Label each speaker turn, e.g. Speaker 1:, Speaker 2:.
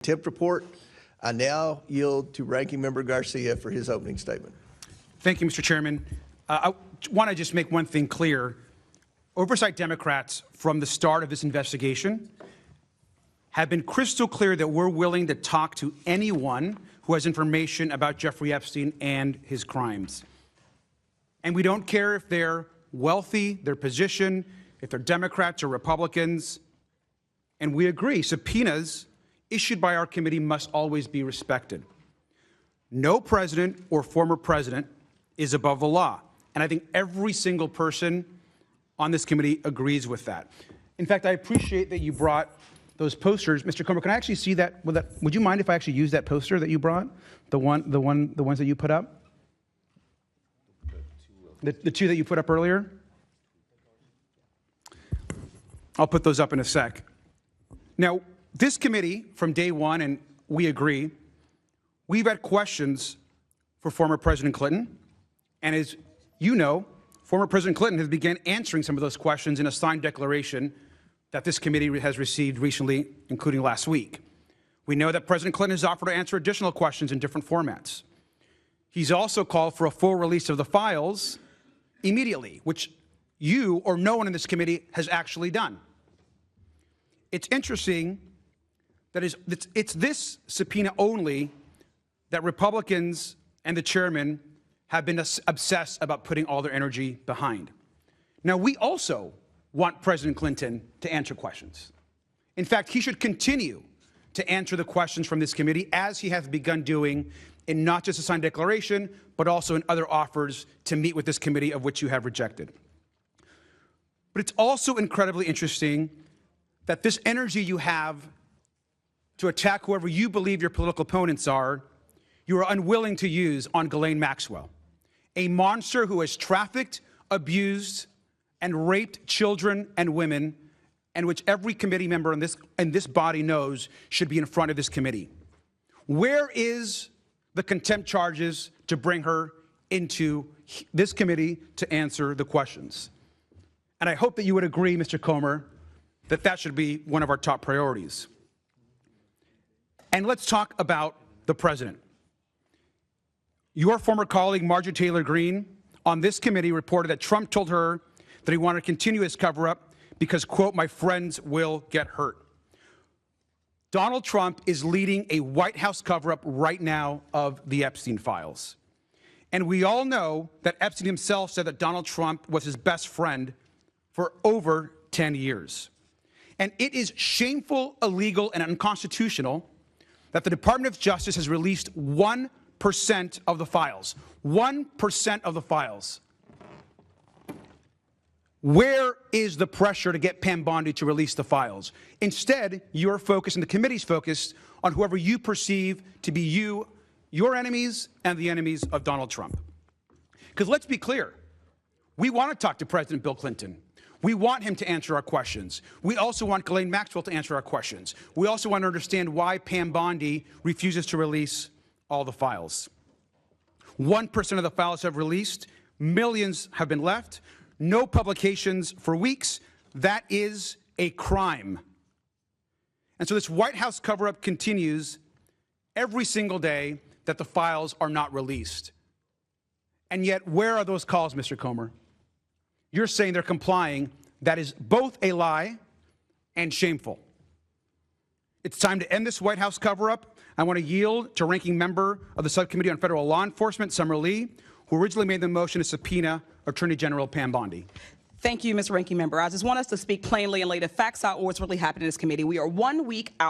Speaker 1: Contempt report. I now yield to Ranking Member Garcia for his opening statement.
Speaker 2: Thank you, Mr. Chairman. I want to just make one thing clear. Oversight Democrats, from the start of this investigation, have been crystal clear that we're willing to talk to anyone who has information about Jeffrey Epstein and his crimes. And we don't care if they're wealthy, their position, if they're Democrats or Republicans. And we agree, subpoenas issued by our committee must always be respected. No president or former president is above the law. And I think every single person on this committee agrees with that. In fact, I appreciate that you brought those posters. Mr. Comer, can I actually see that? Would you mind if I actually use that poster that you brought? The ones that you put up? The two that you put up earlier? I'll put those up in a sec. Now, this committee, from day one, and we agree, we've had questions for former President Clinton. And as you know, former President Clinton has begun answering some of those questions in a signed declaration that this committee has received recently, including last week. We know that President Clinton has offered to answer additional questions in different formats. He's also called for a full release of the files immediately, which you or no one in this committee has actually done. It's interesting that it's this subpoena only that Republicans and the chairman have been obsessed about putting all their energy behind. Now, we also want President Clinton to answer questions. In fact, he should continue to answer the questions from this committee, as he has begun doing in not just a signed declaration, but also in other offers to meet with this committee, of which you have rejected. But it's also incredibly interesting that this energy you have to attack whoever you believe your political opponents are, you are unwilling to use on Ghislaine Maxwell, a monster who has trafficked, abused, and raped children and women, and which every committee member in this body knows should be in front of this committee. Where is the contempt charges to bring her into this committee to answer the questions? And I hope that you would agree, Mr. Comer, that that should be one of our top priorities. And let's talk about the president. Your former colleague, Marjorie Taylor Greene, on this committee reported that Trump told her that he wanted to continue his cover-up because, quote, my friends will get hurt. Donald Trump is leading a White House cover-up right now of the Epstein files. And we all know that Epstein himself said that Donald Trump was his best friend for over 10 years. And it is shameful, illegal, and unconstitutional that the Department of Justice has released 1% of the files. 1% of the files. Where is the pressure to get Pam Bondi to release the files? Instead, you're focused, and the committee's focused, on whoever you perceive to be your enemies, and the enemies of Donald Trump. Because let's be clear, we want to talk to President Bill Clinton. We want him to answer our questions. We also want Ghislaine Maxwell to answer our questions. We also want to understand why Pam Bondi refuses to release all the files. 1% of the files have released. Millions have been left. No publications for weeks. That is a crime. And so this White House cover-up continues every single day that the files are not released. And yet, where are those calls, Mr. Comer? You're saying they're complying. That is both a lie and shameful. It's time to end this White House cover-up. I want to yield to Ranking Member of the Subcommittee on Federal Law Enforcement, Summer Lee, who originally made the motion to subpoena Attorney General Pam Bondi.
Speaker 3: Thank you, Mr. Ranking Member. I just want us to speak plainly and lay the facts out on what's really happening in this committee. We are 1 week out